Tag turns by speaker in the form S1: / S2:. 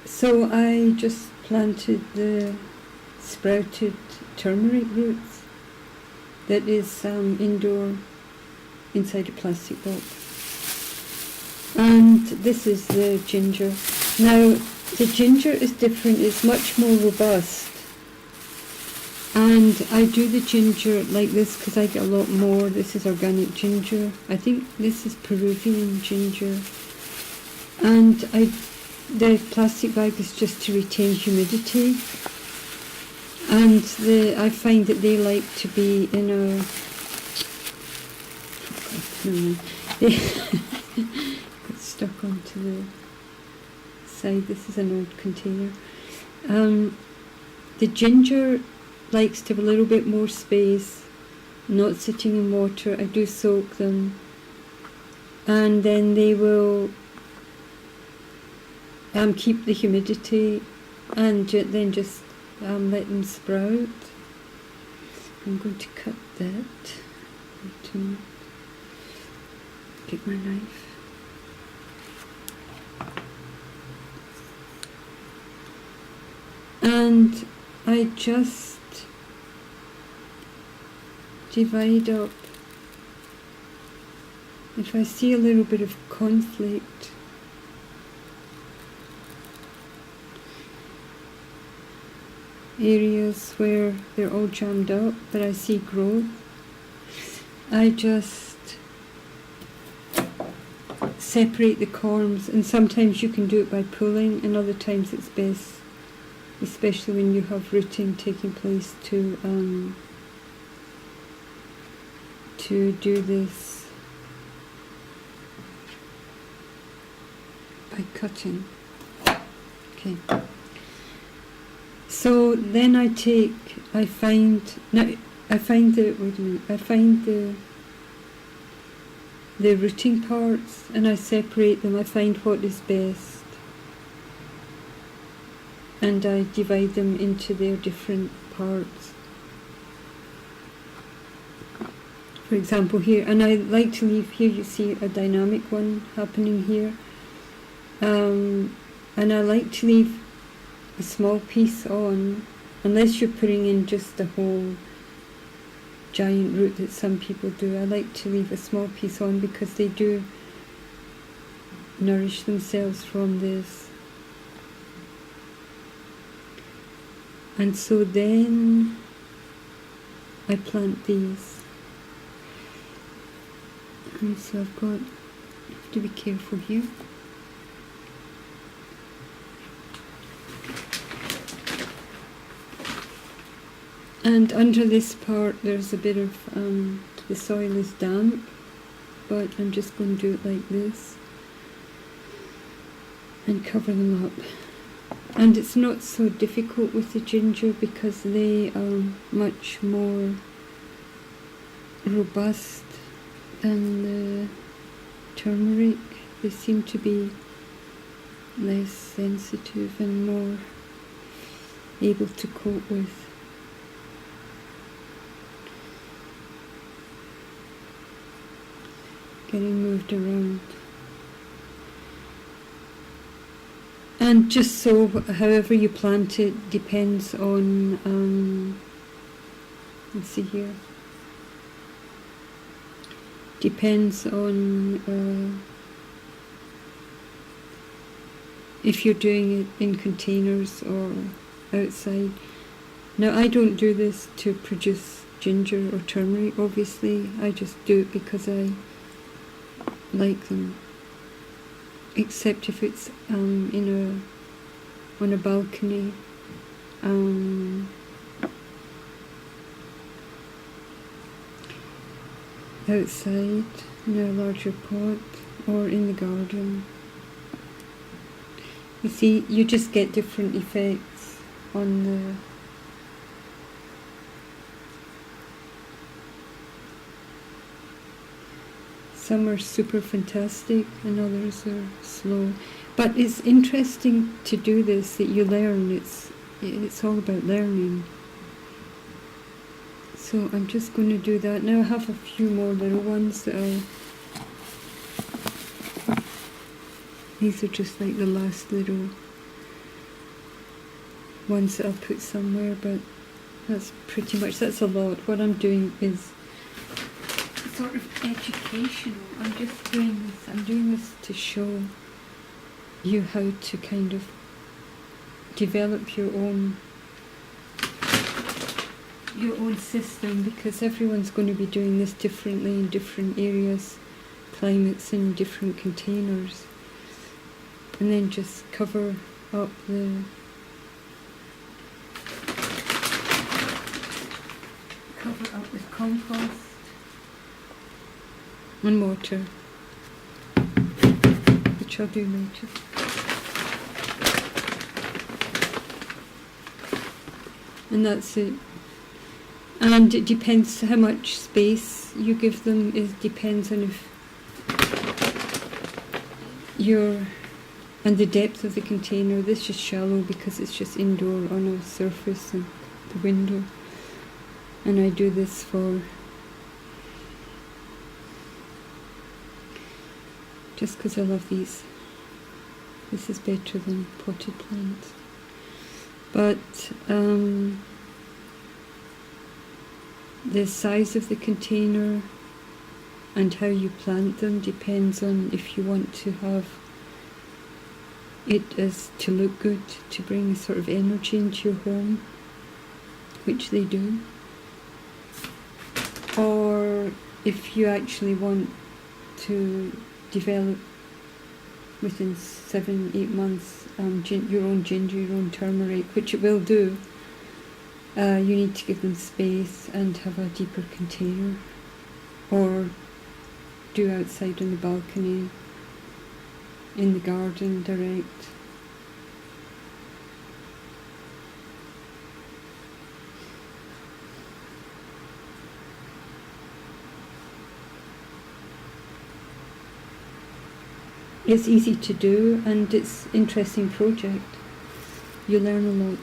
S1: So I just planted the sprouted turmeric roots that is indoor inside a plastic box. And this is the ginger. Now the ginger is different, it's much more robust. And I do the ginger like this because I get a lot more. This is organic ginger. I think this is Peruvian ginger. And the plastic bag is just to retain humidity. And I find that they like to be in a... They got stuck onto the side. This is an old container. The ginger likes to have a little bit more space, not sitting in water. I do soak them, and then they will keep the humidity, and then just let them sprout. I'm going to cut that. To get my knife. And I just divide up. If I see a little bit of conflict, areas where they're all jammed up but I see growth, I just separate the corms. And sometimes you can do it by pulling, and other times it's best, especially when you have rooting taking place, to do this by cutting. Okay. So then I find the rooting parts, and I separate them. I find what is best, and I divide them into their different parts. For example here, and I like to leave here, you see a dynamic one happening here, and I like to leave a small piece on, unless you're putting in just the whole giant root that some people do. I like to leave a small piece on because they do nourish themselves from this. And so then I plant these. And so I have to be careful here. And under this part there's a bit of, the soil is damp, but I'm just going to do it like this and cover them up. And it's not so difficult with the ginger because they are much more robust than the turmeric. They seem to be less sensitive and more able to cope with. Getting moved around. And just so, however you plant it depends on, let's see here, depends on if you're doing it in containers or outside. Now I don't do this to produce ginger or turmeric, obviously. I just do it because I like them, except if it's on a balcony, outside in a larger pot, or in the garden. You see, you just get different effects on the some are super fantastic and others are slow. But it's interesting to do this, that you learn. It's all about learning. So I'm just going to do that. Now I have a few more little ones that these are just like the last little ones that I'll put somewhere, but that's pretty much, that's a lot. What I'm doing is sort of educational. I'm doing this to show you how to kind of develop your own system, because everyone's going to be doing this differently in different areas, climates, in different containers. And then just cover up with compost and water, which I'll do later. And that's it. And it depends how much space you give them. It depends on if and the depth of the container. This is shallow because it's just indoor on a surface and the window. And I do this just because I love these. This is better than potted plants. But the size of the container and how you plant them depends on if you want to have it as to look good, to bring sort of energy into your home, which they do, or if you actually want to develop within 7-8 months your own ginger, your own turmeric, which it will do. You need to give them space and have a deeper container, or do outside on the balcony, in the garden direct. It's easy to do and it's an interesting project. You learn a lot.